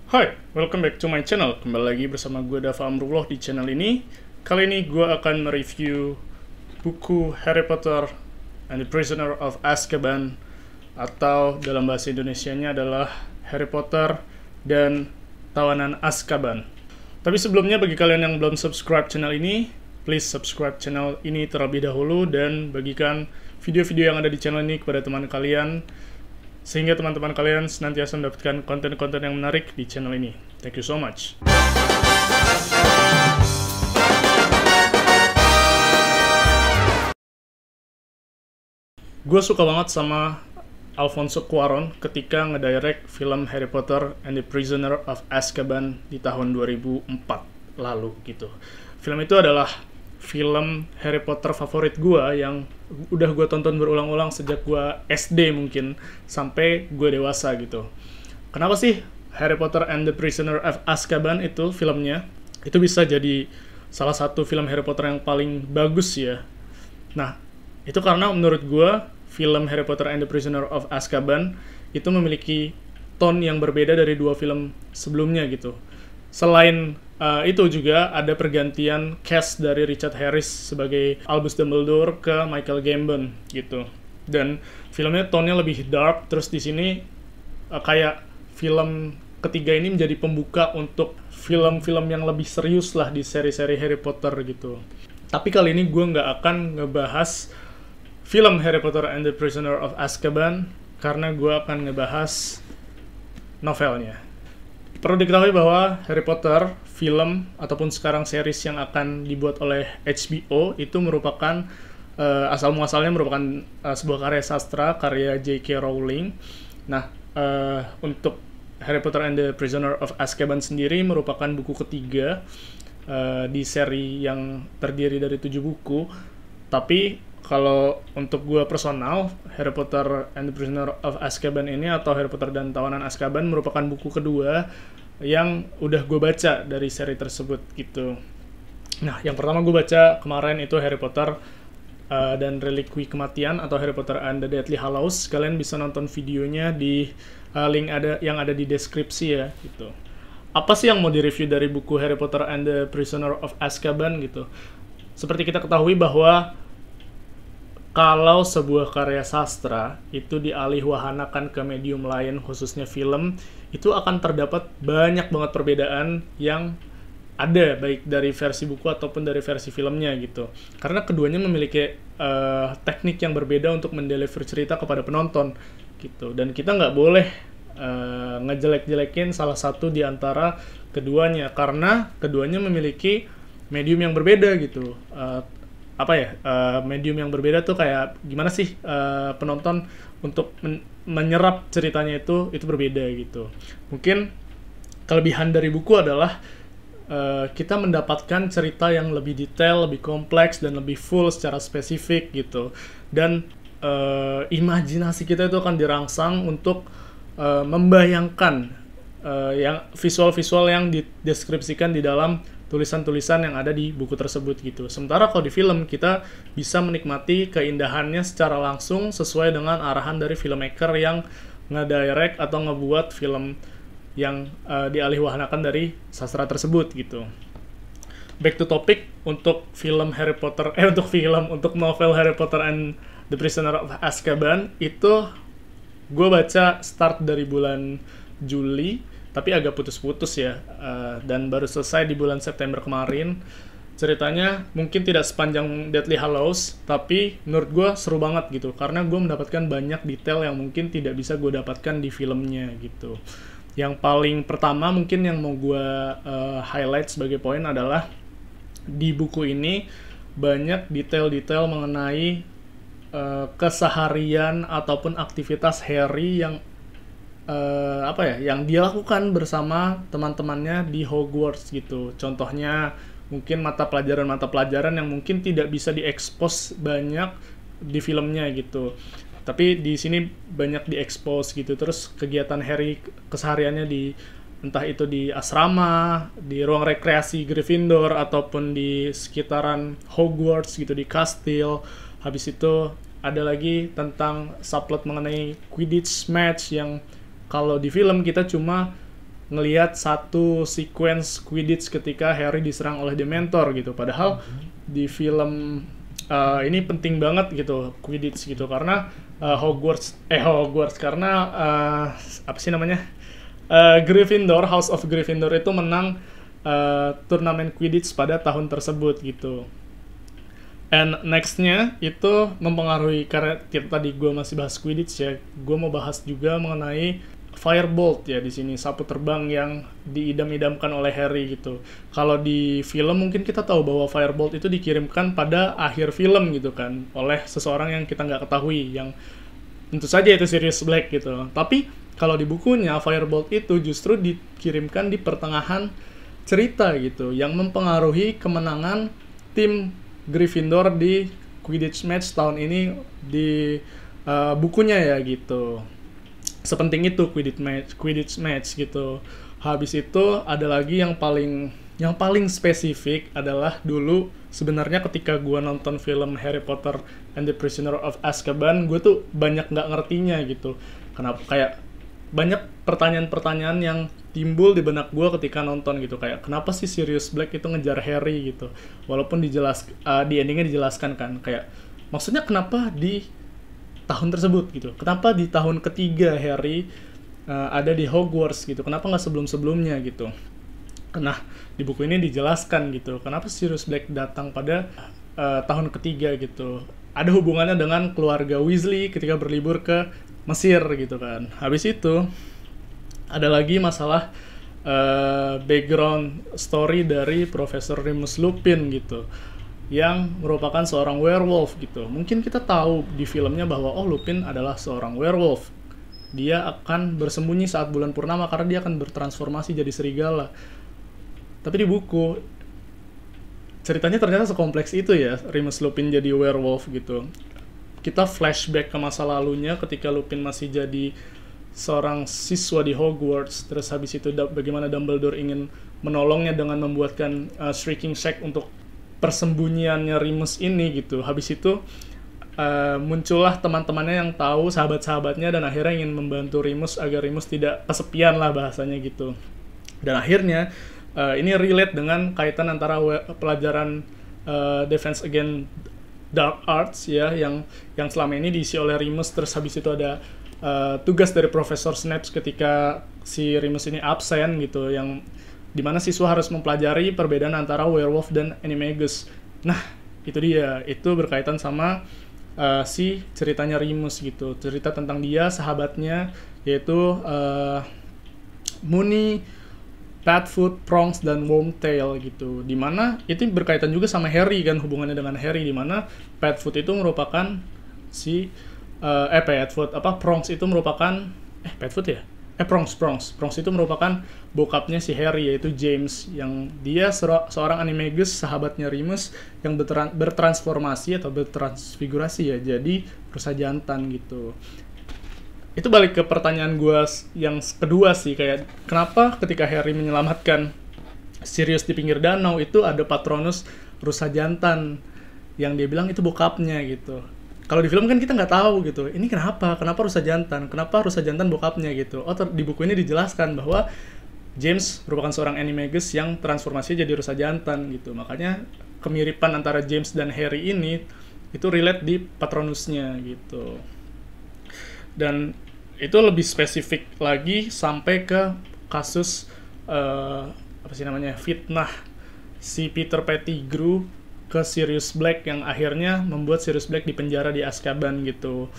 Hai, welcome back to my channel. Kembali lagi bersama gue Dava Amrullah di channel ini. Kali ini gue akan mereview buku Harry Potter and the Prisoner of Azkaban, atau dalam bahasa Indonesianya adalah Harry Potter dan Tawanan Azkaban. Tapi sebelumnya, bagi kalian yang belum subscribe channel ini, please subscribe channel ini terlebih dahulu dan bagikan video-video yang ada di channel ini kepada teman kalian, sehingga teman-teman kalian senantiasa mendapatkan konten-konten yang menarik di channel ini. Thank you so much. Gue suka banget sama Alfonso Cuarón ketika ngedirect film Harry Potter and the Prisoner of Azkaban di tahun 2004 lalu gitu. Film itu adalah film Harry Potter favorit gue yang udah gue tonton berulang-ulang sejak gue SD mungkin sampai gue dewasa gitu. Kenapa sih Harry Potter and the Prisoner of Azkaban itu filmnya itu bisa jadi salah satu film Harry Potter yang paling bagus ya? Nah, itu karena menurut gue film Harry Potter and the Prisoner of Azkaban itu memiliki tone yang berbeda dari dua film sebelumnya gitu. Selain itu juga ada pergantian cast dari Richard Harris sebagai Albus Dumbledore ke Michael Gambon gitu. Dan filmnya tone-nya lebih dark, terus di sini kayak film ketiga ini menjadi pembuka untuk film-film yang lebih serius lah di seri-seri Harry Potter gitu. Tapi kali ini gue nggak akan ngebahas film Harry Potter and the Prisoner of Azkaban karena gue akan ngebahas novelnya. Perlu diketahui bahwa Harry Potter, film ataupun sekarang series yang akan dibuat oleh HBO itu merupakan asal-muasalnya merupakan sebuah karya sastra, karya J.K. Rowling. Nah, untuk Harry Potter and the Prisoner of Azkaban sendiri merupakan buku ketiga di seri yang terdiri dari 7 buku. Tapi kalau untuk gue personal, Harry Potter and the Prisoner of Azkaban ini atau Harry Potter dan Tawanan Azkaban merupakan buku kedua yang udah gue baca dari seri tersebut gitu. Nah, yang pertama gue baca kemarin itu Harry Potter dan Relikwi Kematian atau Harry Potter and the Deathly Hallows. Kalian bisa nonton videonya di link yang ada di deskripsi ya gitu. Apa sih yang mau direview dari buku Harry Potter and the Prisoner of Azkaban gitu? Seperti kita ketahui bahwa kalau sebuah karya sastra itu dialihwahanakan ke medium lain, khususnya film, itu akan terdapat banyak banget perbedaan yang ada, baik dari versi buku ataupun dari versi filmnya gitu. Karena keduanya memiliki teknik yang berbeda untuk mendeliver cerita kepada penonton gitu. Dan kita nggak boleh ngejelek-jelekin salah satu di antara keduanya, karena keduanya memiliki medium yang berbeda gitu. Medium yang berbeda tuh kayak gimana sih penonton untuk menyerap ceritanya itu berbeda gitu. Mungkin kelebihan dari buku adalah kita mendapatkan cerita yang lebih detail, lebih kompleks, dan lebih full secara spesifik gitu. Dan imajinasi kita itu akan dirangsang untuk membayangkan yang visual-visual yang dideskripsikan di dalam tulisan-tulisan yang ada di buku tersebut gitu. Sementara kalau di film kita bisa menikmati keindahannya secara langsung sesuai dengan arahan dari filmmaker yang ngedirect atau ngebuat film yang dialihwahanakan dari sastra tersebut gitu. Back to topic, untuk novel Harry Potter and the Prisoner of Azkaban itu gue baca start dari bulan Juli, tapi agak putus-putus ya, dan baru selesai di bulan September kemarin. Ceritanya mungkin tidak sepanjang Deathly Hallows, tapi menurut gue seru banget gitu, karena gue mendapatkan banyak detail yang mungkin tidak bisa gue dapatkan di filmnya gitu. Yang paling pertama mungkin yang mau gue highlight sebagai poin adalah di buku ini banyak detail-detail mengenai keseharian ataupun aktivitas Harry yang yang dia lakukan bersama teman-temannya di Hogwarts gitu. Contohnya mungkin mata pelajaran yang mungkin tidak bisa diekspos banyak di filmnya gitu. Tapi di sini banyak diekspos gitu. Terus kegiatan Harry kesehariannya di entah itu di asrama, di ruang rekreasi Gryffindor ataupun di sekitaran Hogwarts gitu, di kastil. Habis itu ada lagi tentang subplot mengenai Quidditch match yang kalau di film kita cuma ngelihat satu sequence Quidditch ketika Harry diserang oleh Dementor gitu. Padahal di film ini penting banget gitu Quidditch gitu, karena Hogwarts karena apa sih namanya, Gryffindor, House of Gryffindor itu menang turnamen Quidditch pada tahun tersebut gitu. And next-nya itu mempengaruhi, karena tadi gue masih bahas Quidditch ya, gue mau bahas juga mengenai Firebolt ya di sini, sapu terbang yang diidam-idamkan oleh Harry gitu. Kalau di film mungkin kita tahu bahwa Firebolt itu dikirimkan pada akhir film gitu kan, oleh seseorang yang kita nggak ketahui, yang tentu saja itu Sirius Black gitu. Tapi kalau di bukunya Firebolt itu justru dikirimkan di pertengahan cerita gitu, yang mempengaruhi kemenangan tim Gryffindor di Quidditch match tahun ini di bukunya ya gitu. Sepenting itu Quidditch match gitu. Habis itu ada lagi yang paling spesifik adalah dulu sebenarnya ketika gue nonton film Harry Potter and the Prisoner of Azkaban, gue tuh banyak nggak ngertinya gitu. Kenapa, kayak banyak pertanyaan-pertanyaan yang timbul di benak gue ketika nonton gitu, kayak kenapa sih Sirius Black itu ngejar Harry gitu, walaupun di endingnya dijelaskan kan, kayak maksudnya kenapa di tahun tersebut gitu, kenapa di tahun ketiga Harry ada di Hogwarts gitu, kenapa nggak sebelum-sebelumnya gitu. Nah di buku ini dijelaskan gitu kenapa Sirius Black datang pada tahun ketiga gitu, ada hubungannya dengan keluarga Weasley ketika berlibur ke Mesir gitu kan. Habis itu ada lagi masalah background story dari Profesor Remus Lupin gitu, yang merupakan seorang werewolf gitu. Mungkin kita tahu di filmnya bahwa Lupin adalah seorang werewolf. Dia akan bersembunyi saat bulan purnama karena dia akan bertransformasi jadi serigala. Tapi di buku ceritanya ternyata sekompleks itu ya, Remus Lupin jadi werewolf gitu. Kita flashback ke masa lalunya ketika Lupin masih jadi seorang siswa di Hogwarts, terus habis itu bagaimana Dumbledore ingin menolongnya dengan membuatkan Shrieking Shack untuk persembunyiannya Remus ini gitu. Habis itu muncullah teman-temannya yang tahu, sahabat-sahabatnya, dan akhirnya ingin membantu Remus agar Remus tidak kesepian lah bahasanya gitu. Dan akhirnya ini relate dengan kaitan antara pelajaran Defense Against Dark Arts ya, yang selama ini diisi oleh Remus. Terus habis itu ada tugas dari Profesor Snape ketika si Remus ini absen gitu, yang dimana siswa harus mempelajari perbedaan antara werewolf dan animagus. Nah itu dia, itu berkaitan sama si ceritanya Remus gitu, cerita tentang dia, sahabatnya, yaitu Moony, Padfoot, Prongs, dan Wormtail gitu. Dimana itu berkaitan juga sama Harry kan, hubungannya dengan Harry, dimana Padfoot itu merupakan Prongs itu merupakan Prongs itu merupakan bokapnya si Harry, yaitu James, yang dia seorang animagus, sahabatnya Remus, yang bertransformasi atau bertransfigurasi ya jadi rusa jantan gitu. Itu balik ke pertanyaan gue yang kedua sih, kayak kenapa ketika Harry menyelamatkan Sirius di pinggir danau itu ada Patronus rusa jantan yang dia bilang itu bokapnya gitu. Kalau di film kan kita nggak tahu gitu, ini kenapa rusa jantan bokapnya gitu. Di buku ini dijelaskan bahwa James merupakan seorang animagus yang transformasi jadi rusa jantan gitu. Makanya kemiripan antara James dan Harry ini itu relate di Patronusnya gitu. Dan itu lebih spesifik lagi sampai ke kasus fitnah si Peter Pettigrew ke Sirius Black, yang akhirnya membuat Sirius Black dipenjara di Azkaban gitu.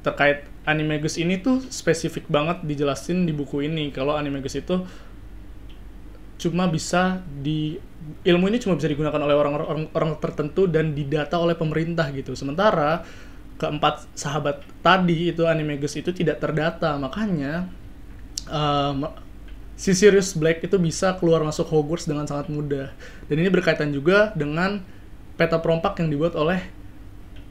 Terkait animagus ini tuh spesifik banget dijelasin di buku ini, kalau animagus itu ilmu ini cuma bisa digunakan oleh orang tertentu dan didata oleh pemerintah gitu. Sementara keempat sahabat tadi itu animagus itu tidak terdata, makanya si Sirius Black itu bisa keluar masuk Hogwarts dengan sangat mudah. Dan ini berkaitan juga dengan peta perompak yang dibuat oleh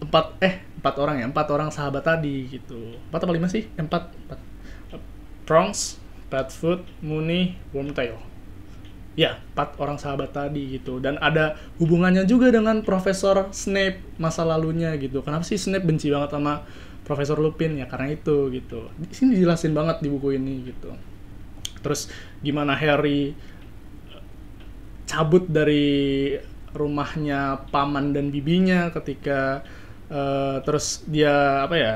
empat orang sahabat tadi gitu. 4 apa 5 sih? 4. Prongs, Padfoot, Moony, Wormtail. Ya, 4 orang sahabat tadi gitu. Dan ada hubungannya juga dengan Profesor Snape masa lalunya gitu. Kenapa sih Snape benci banget sama Profesor Lupin? Ya karena itu gitu. Di sini dijelasin banget di buku ini gitu. Terus gimana Harry cabut dari rumahnya paman dan bibinya ketika terus dia apa ya,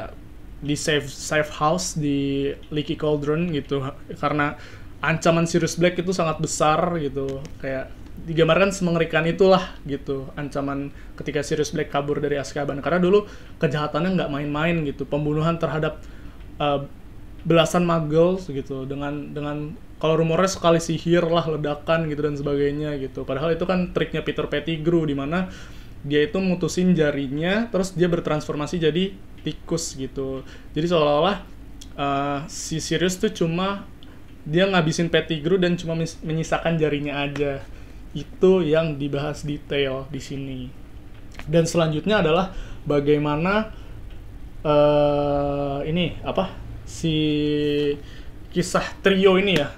di safe house di Leaky Cauldron gitu, karena ancaman Sirius Black itu sangat besar gitu, kayak digambarkan semengerikan itulah gitu ancaman ketika Sirius Black kabur dari Azkaban, karena dulu kejahatannya nggak main-main gitu, pembunuhan terhadap uh, belasan muggles gitu, dengan kalau rumornya sekali sihir lah, ledakan gitu dan sebagainya gitu, padahal itu kan triknya Peter Pettigrew di mana dia itu mutusin jarinya terus dia bertransformasi jadi tikus gitu, jadi seolah-olah si Sirius tuh cuma dia ngabisin Pettigrew dan cuma menyisakan jarinya aja. Itu yang dibahas detail di sini. Dan selanjutnya adalah bagaimana ini apa si kisah trio ini ya.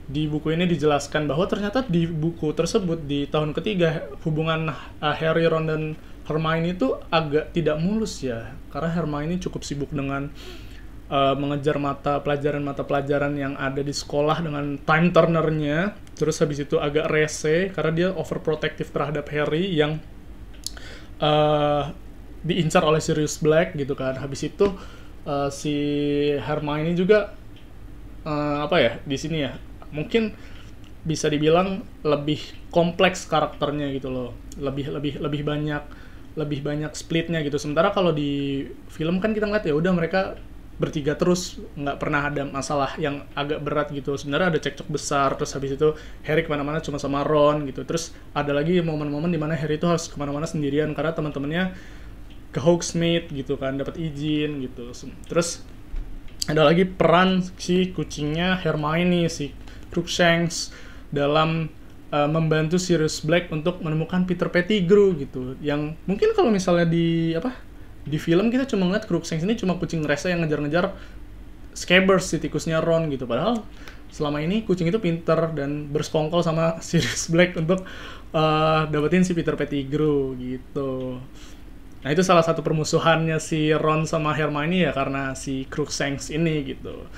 Di buku ini dijelaskan bahwa ternyata di buku tersebut di tahun ketiga hubungan Harry, Ron dan Hermione itu agak tidak mulus ya, karena Hermione cukup sibuk dengan mengejar mata pelajaran yang ada di sekolah dengan time turnernya, terus habis itu agak rese karena dia overprotective terhadap Harry yang diincar oleh Sirius Black gitu kan. Habis itu si Hermione juga apa ya di sini ya, mungkin bisa dibilang lebih kompleks karakternya gitu loh, lebih banyak splitnya gitu. Sementara kalau di film kan kita ngeliat ya udah mereka bertiga terus, nggak pernah ada masalah yang agak berat gitu. Sebenarnya ada cekcok besar, terus habis itu Harry kemana-mana cuma sama Ron gitu. Terus ada lagi momen-momen dimana Harry itu harus kemana-mana sendirian karena teman-temannya ke Hogsmeade gitu kan, dapat izin gitu. Terus ada lagi peran si kucingnya Hermione, si Crookshanks, dalam membantu Sirius Black untuk menemukan Peter Pettigrew gitu. Yang mungkin kalau misalnya di film kita cuma ngeliat Crookshanks ini cuma kucing rese yang ngejar-ngejar Scabbers, si tikusnya Ron gitu. Padahal selama ini kucing itu pinter dan bersekongkol sama Sirius Black untuk dapetin si Peter Pettigrew gitu. Nah itu salah satu permusuhannya si Ron sama Hermione ya, karena si Crookshanks ini gitu.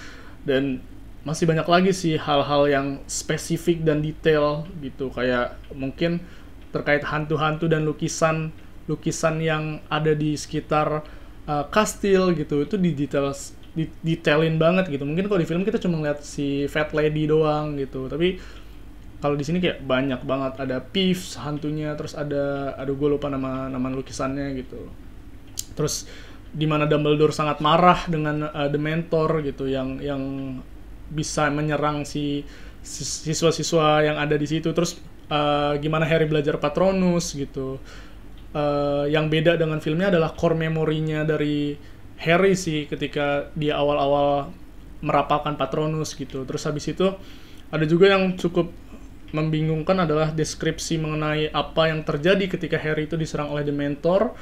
Dan masih banyak lagi sih hal-hal yang spesifik dan detail gitu, kayak mungkin terkait hantu-hantu dan lukisan yang ada di sekitar kastil gitu, itu detailin banget gitu. Mungkin kalau di film kita cuma ngeliat si Fat Lady doang gitu, tapi kalau di sini kayak banyak banget, ada Peeves hantunya, terus ada gue lupa nama lukisannya gitu. Terus di mana Dumbledore sangat marah dengan Dementor gitu yang bisa menyerang si siswa-siswa yang ada di situ. Terus gimana Harry belajar Patronus gitu. Yang beda dengan filmnya adalah core memorinya dari Harry sih ketika dia awal-awal merapalkan Patronus gitu. Terus habis itu ada juga yang cukup membingungkan adalah deskripsi mengenai apa yang terjadi ketika Harry itu diserang oleh Dementor.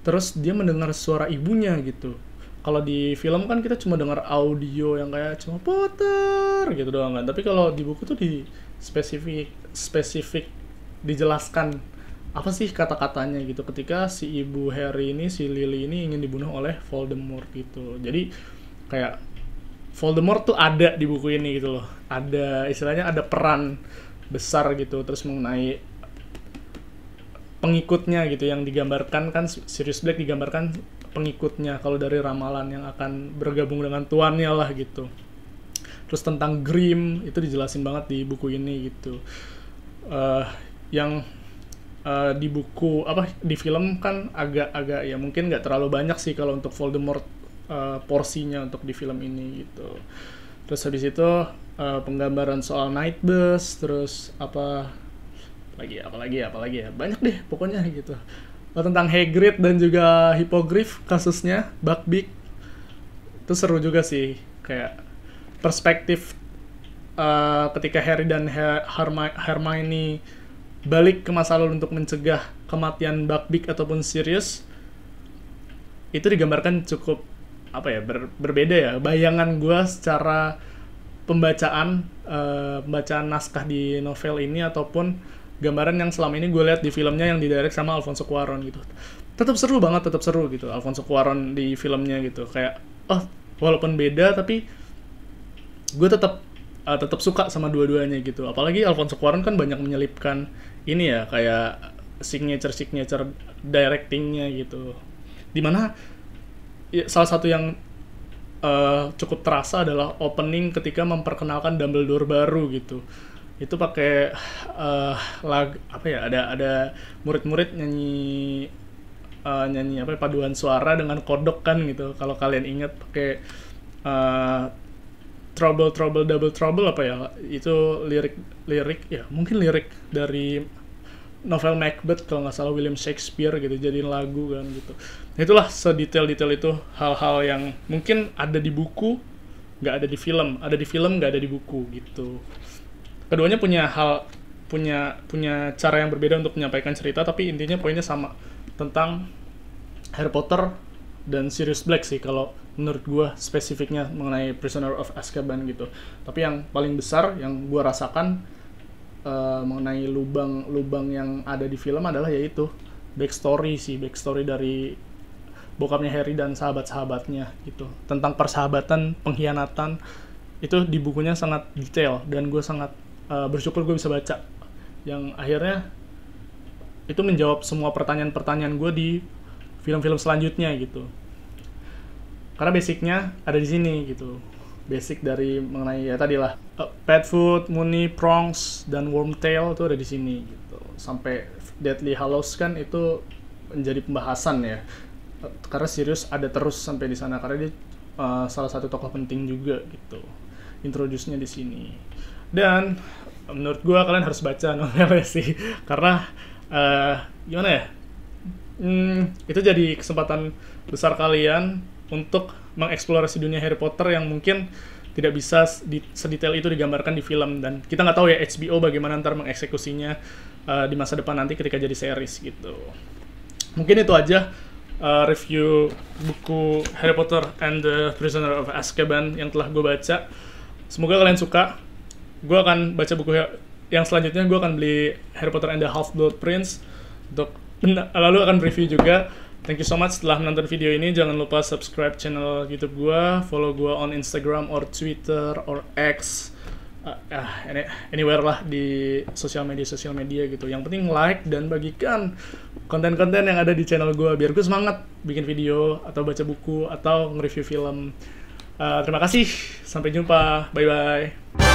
Terus dia mendengar suara ibunya gitu. Kalau di film kan kita cuma dengar audio yang kayak cuma Potter gitu doang kan. Tapi kalau di buku tuh di spesifik dijelaskan apa sih kata-katanya gitu ketika si ibu Harry ini, si Lily ini ingin dibunuh oleh Voldemort gitu. Jadi kayak Voldemort tuh ada di buku ini gitu loh. Ada istilahnya ada peran besar gitu. Terus mengenai pengikutnya gitu yang digambarkan kan Sirius Black digambarkan pengikutnya kalau dari ramalan yang akan bergabung dengan tuannya lah gitu. Terus tentang Grimm itu dijelasin banget di buku ini gitu. Yang di buku di film kan agak ya mungkin nggak terlalu banyak sih kalau untuk Voldemort porsinya untuk di film ini gitu. Terus habis itu penggambaran soal Nightbus, terus apa lagi ya banyak deh pokoknya gitu. Tentang Hagrid dan juga Hippogriff kasusnya Buckbeak itu seru juga sih, kayak perspektif ketika Harry dan Hermione balik ke masa lalu untuk mencegah kematian Buckbeak ataupun Sirius, itu digambarkan cukup berbeda ya. Bayangan gue secara pembacaan naskah di novel ini ataupun gambaran yang selama ini gue lihat di filmnya yang didirect sama Alfonso Cuarón gitu, tetap seru gitu Alfonso Cuarón di filmnya gitu. Kayak walaupun beda tapi gue tetap tetap suka sama dua-duanya gitu. Apalagi Alfonso Cuarón kan banyak menyelipkan ini ya, kayak signature directingnya gitu. Dimana ya, salah satu yang cukup terasa adalah opening ketika memperkenalkan Dumbledore baru gitu. Itu pakai apa ya, ada murid-murid nyanyi apa ya, paduan suara dengan kodok kan gitu. Kalau kalian ingat pakai Trouble Trouble Double Trouble apa ya, itu lirik ya, mungkin lirik dari novel Macbeth kalau nggak salah, William Shakespeare gitu, jadiin lagu kan gitu. Nah, itulah sedetail-detail itu, hal-hal yang mungkin ada di buku nggak ada di film, ada di film nggak ada di buku gitu. Keduanya punya cara yang berbeda untuk menyampaikan cerita, tapi intinya poinnya sama, tentang Harry Potter dan Sirius Black sih kalau menurut gue spesifiknya mengenai Prisoner of Azkaban gitu. Tapi yang paling besar yang gue rasakan mengenai lubang yang ada di film adalah yaitu backstory dari bokapnya Harry dan sahabat-sahabatnya gitu, tentang persahabatan, pengkhianatan. Itu di bukunya sangat detail, dan gue sangat bersyukur gue bisa baca, yang akhirnya itu menjawab semua pertanyaan-pertanyaan gue di film-film selanjutnya gitu. Karena basicnya ada di sini gitu. Basic dari mengenai ya tadi lah, Padfoot, Moony, Prongs, dan Wormtail itu ada di sini gitu. Sampai Deathly Hallows kan itu menjadi pembahasan ya. Karena Sirius ada terus sampai di sana, karena dia salah satu tokoh penting juga gitu. Introduce-nya di sini. Dan menurut gue kalian harus baca novelnya sih, karena gimana ya? Itu jadi kesempatan besar kalian untuk mengeksplorasi dunia Harry Potter yang mungkin tidak bisa sedetail itu digambarkan di film. Dan kita nggak tahu ya HBO bagaimana ntar mengeksekusinya di masa depan nanti ketika jadi series gitu. Mungkin itu aja review buku Harry Potter and the Prisoner of Azkaban yang telah gue baca. Semoga kalian suka. Gue akan baca buku yang selanjutnya, gue akan beli Harry Potter and the Half-Blood Prince, lalu akan review juga. Thank you so much telah menonton video ini. Jangan lupa subscribe channel YouTube gue, follow gue on Instagram or Twitter or X, anywhere lah di sosial media gitu. Yang penting like dan bagikan konten-konten yang ada di channel gue biar gue semangat bikin video atau baca buku atau nge-review film. Terima kasih, sampai jumpa, bye bye.